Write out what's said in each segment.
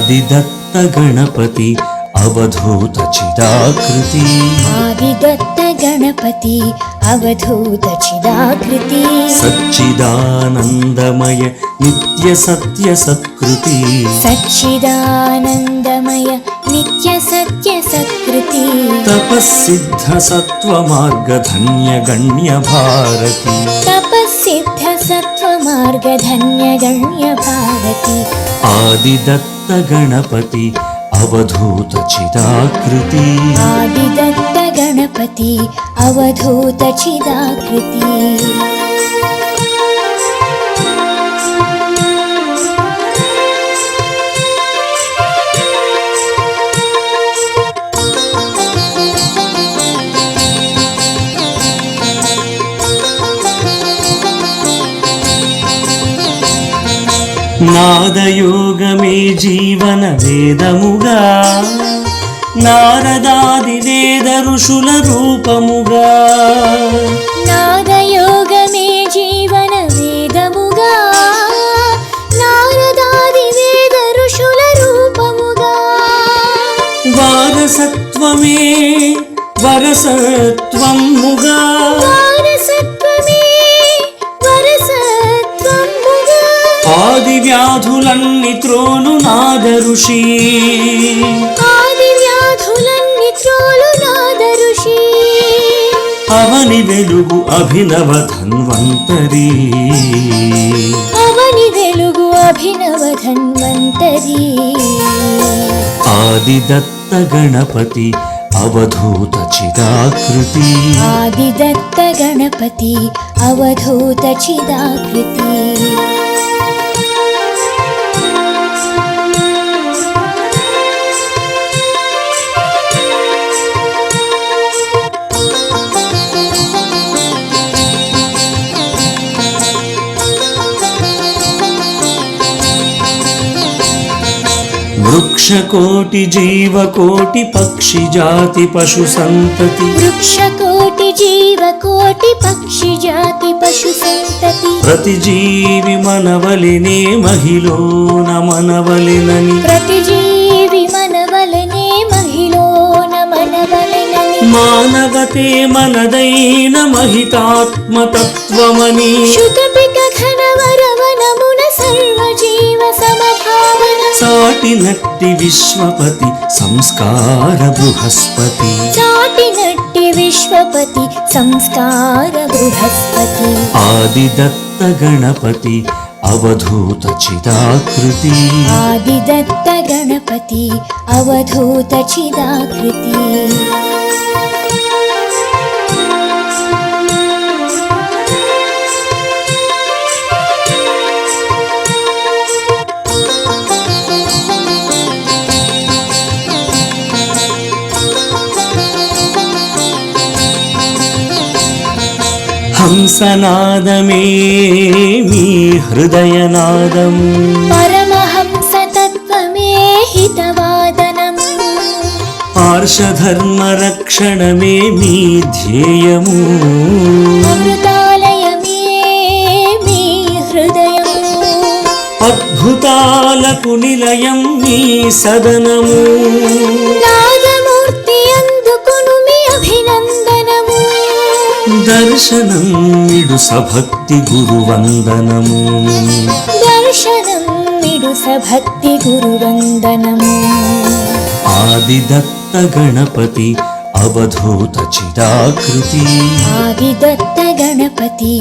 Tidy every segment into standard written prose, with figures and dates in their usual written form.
आदिदत्त गणपति अवधूत चिदाकृति आदिदत्त गणपति अवधूत चिदाकृति सच्चिदानन्दमय नित्य सत्य सत्कृति सच्चिदानन्दमय नित्य सत्य सत्कृति तपस्सिद्ध सत्वमार्ग धन्य गण्य भारती तपस्सिद्ध सत्वमार्ग धन्य गण्य भारती आदिदत्त गणपति अवधूत चिदाकृति आदिदत्त गणपति अवधूत चिदाकृति नादयोगमे जीवन वेदमुगा नारदादि वेद ऋषुल रूपमुगा नादयोगमे जीवन वेदमुगा नारदादि वेद ऋषुल रूपमुगा वारसत्वमे वरसत्वं मुगा वारसत्वमे वरसत्वं मुगा आदि व्याधुलन्नि త్రోలు నాద ఋషి आदि व्याधुलन्नि త్రోలు నాద ఋషి అవని వెలుగు అభినవ ధన్వంతరి అవని వెలుగు అభినవ ధన్వంతరి आदिदत्त गणपति अवधूत चिदाकृति आदिदत्त गणपति अवधूत चिदाकृति वृक्षकोटि जीवकोटि पक्षि जाति पशु संतति वृक्षकोटि जीवकोटि पक्षि जाति पशु संतति प्रतिजीवि मनवलिने महिलोन मनवलिननि प्रतिजीवि मनवलने महिलोन मनवलननि मानवते मनदैन महितात्मतत्त्वमनि शुतपिक घनवरवनमुन सर्वजीव समभावन साटिनट्टि विश्वपति संस्कार बृहस्पति चाटिनट्टि विश्वपति संस्कार बृहस्पति आदिदत्त गणपति अवधूत चिदाकृति आदिदत्त गणपति अवधूत चिदाकृति हंसनादमे मी हृदयनादम् परमहंस तत्त्वमे हितवादनम् पार्श्वधर्मरक्षणमे मी ध्येयमु अमृतालयमे मे हृदयम् अद्भुतालकुनिलयं मी सदनमु नादमूर्ति అందుకును మీ అభినందనము दर्शनं इडु सभक्ति गुरुवन्दनमु दर्शनं मिडु सभक्ति गुरुवन्दनमु आदिदत्त गणपति अवधूत चिदाकृति आदिदत्त गणपति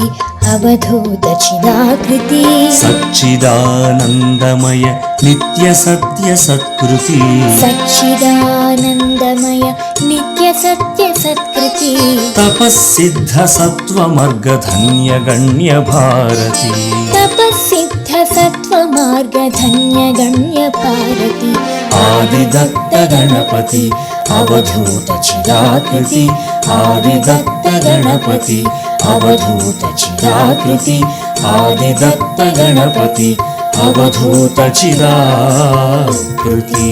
अवधूत चिदाकृति सच्चिदानन्दमय नित्य सत्य सत्कृति सच्चिदानन्दमय नित्य सत्य सत्कृति तपस्सिद्ध सत्वमर्ग धन्य गण्य भारती तपस्सिद्ध सत्वमार्ग धन्य गण्य भारती आदिदत्त गणपति अवधूत चिदाकृति आदिदत्त गणपति अवधूत चिदाकृति आदिदत्त गणपति अवधूत चिदाकृति।